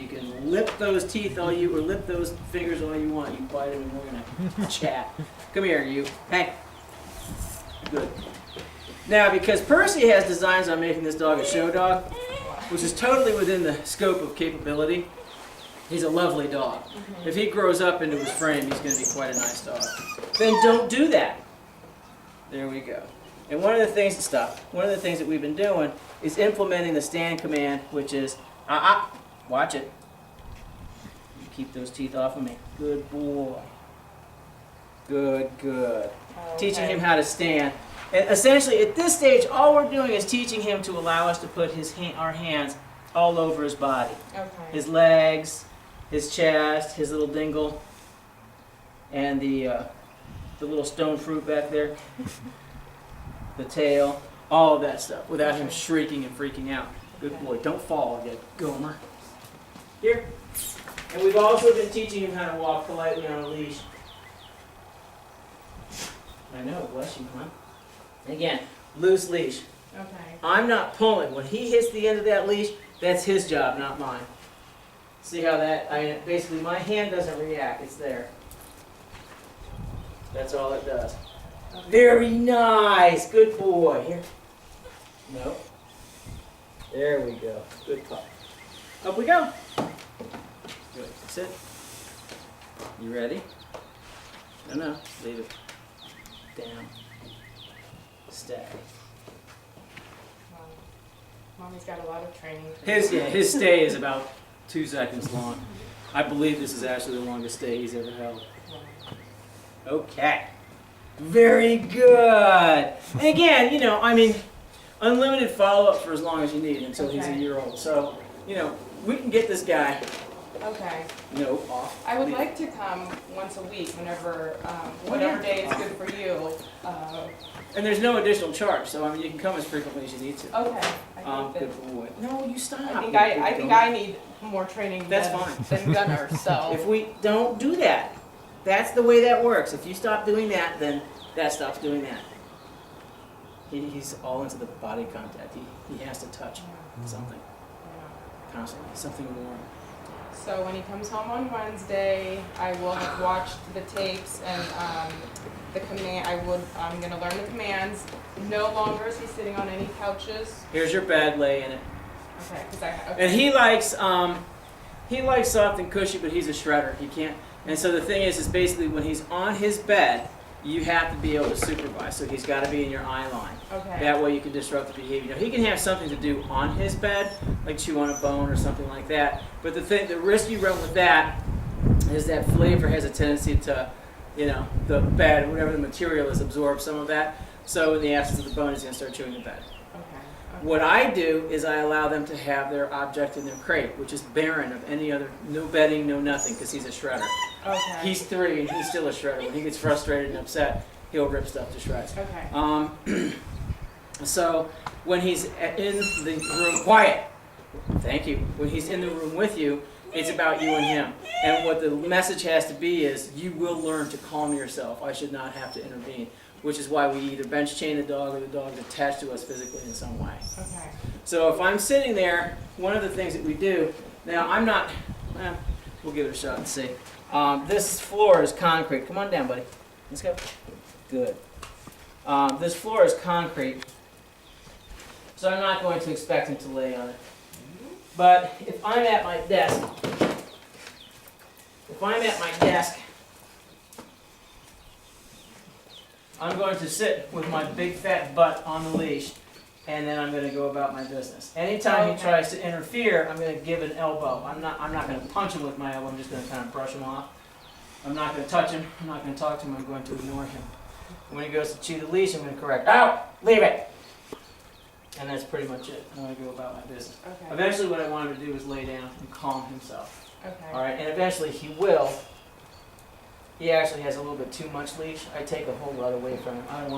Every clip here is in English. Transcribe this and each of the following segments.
You can lip those teeth all you, or lip those fingers all you want. You bite them and we're gonna chat. Come here, you. Hey. Good. Now, because Percy has designs on making this dog a show dog, which is totally within the scope of capability, he's a lovely dog. If he grows up into his frame, he's going to be quite a nice dog. Then don't do that. There we go. And one of the things that we've been doing is implementing the stand command, which is, watch it. You keep those teeth off of me. Good boy. Good, good. Okay. Teaching him how to stand. And essentially, at this stage, all we're doing is teaching him to allow us to put our hands all over his body. Okay. His legs, his chest, his little dingle, and the little stone fruit back there, the tail, all of that stuff, without him shrieking and freaking out. Good boy. Don't fall again, Gomer. Here. And we've also been teaching him how to walk politely on a leash. I know, bless you, huh? Again, loose leash. Okay. I'm not pulling. When he hits the end of that leash, that's his job, not mine. See how that, basically my hand doesn't react, it's there. That's all it does. Okay. Very nice, good boy. Here. Nope. There we go, good pup. Up we go. Good, sit. You ready? No, leave it. Down. Stay. Mommy's got a lot of training. His stay is about 2 seconds long. I believe this is actually the longest stay he's ever held. Okay. Very good. And again, unlimited follow-up for as long as you need until he's a year old. So, we can get this guy. Okay. Off. I would like to come once a week, whatever day is good for you. And there's no additional charge, so you can come as frequently as you need to. Okay. Good boy. No, you stop. I think I need more training. That's fine. Than Gunner. So if we don't do that, that's the way that works. If you stop doing that, then that stops doing that. He's all into the body contact. He has to touch something constantly, something warm. So when he comes home on Wednesday, I will have watched the tapes and the command. I'm going to learn the commands. No longer is he sitting on any couches. Here's your bed, lay in it. Okay. And he likes soft and cushy, but he's a shredder. He can't. And so the thing is basically when he's on his bed, you have to be able to supervise. So he's got to be in your eye line. Okay. That way you can disrupt the behavior. Now, he can have something to do on his bed, like chew on a bone or something like that. But the risk you run with that is that flavor has a tendency to, the bed, whatever the material is, absorb some of that. So in the absence of the bone, he's going to start chewing the bed. Okay. What I do is I allow them to have their object in their crate, which is barren of any other, no bedding, no nothing, because he's a shredder. Okay. He's 3 and he's still a shredder. When he gets frustrated and upset, he'll rip stuff to shreds. Okay. So when he's in the room, quiet. Thank you. When he's in the room with you, it's about you and him. And what the message has to be is, you will learn to calm yourself. I should not have to intervene. Which is why we either bench chain the dog or the dog's attached to us physically in some way. Okay. So if I'm sitting there, one of the things that we do, now I'm not, we'll give it a shot and see. This floor is concrete. Come on down, buddy. Let's go. Good. This floor is concrete, so I'm not going to expect him to lay on it. But if I'm at my desk, I'm going to sit with my big fat butt on the leash, and then I'm going to go about my business. Anytime he tries to interfere, I'm going to give an elbow. I'm not going to punch him with my elbow. I'm just going to kind of brush him off. I'm not going to touch him. I'm not going to talk to him. I'm going to ignore him. When he goes to chew the leash, I'm going to correct. Out! Leave it! And that's pretty much it. I'm going to go about my business. Okay. Eventually what I want him to do is lay down and calm himself. Okay. All right, and eventually he will. He actually has a little bit too much leash. I take a whole lot away from him. I don't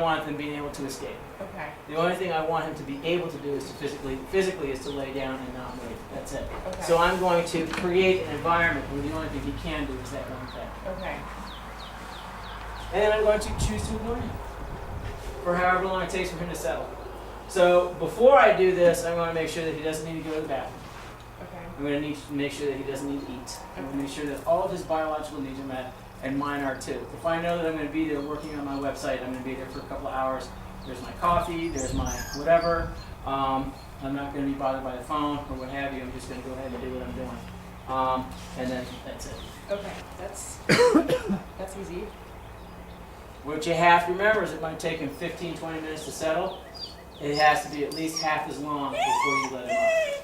want him being able to escape. Okay. The only thing I want him to be able to do is to physically is to lay down and not move. That's it. Okay. So I'm going to create an environment where the only thing he can do is that one thing. Okay. And then I'm going to choose to ignore him for however long it takes for him to settle. So before I do this, I'm going to make sure that he doesn't need to go to the bathroom. Okay. I'm going to need to make sure that he doesn't need to eat. I'm going to make sure that all of his biological needs are met, and mine are too. If I know that I'm going to be there working on my website, I'm going to be there for a couple of hours. There's my coffee, there's my whatever. I'm not going to be bothered by the phone or what have you. I'm just going to go ahead and do what I'm doing. And then that's it. Okay, that's that's easy. What you have to remember is it might take him 15, 20 minutes to settle. It has to be at least half as long before you let him off.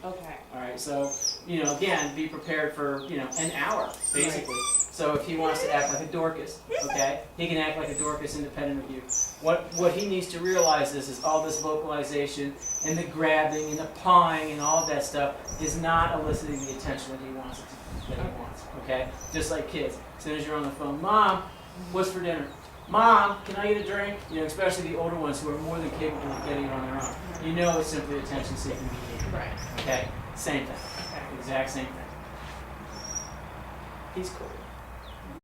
Okay. All right, so, again, be prepared for, an hour, basically. Right. So if he wants to act like a Dorcas, okay, he can act like a Dorcas independent of you. What he needs to realize is all this vocalization and the grabbing and the pawing and all of that stuff is not eliciting the attention that he wants, okay? Just like kids. As soon as you're on the phone, Mom, what's for dinner? Mom, can I get a drink? Especially the older ones who are more than capable of getting it on their own. It's simply attention-seeking behavior. Right. Okay? Same thing. Okay. Exact same thing. He's cool.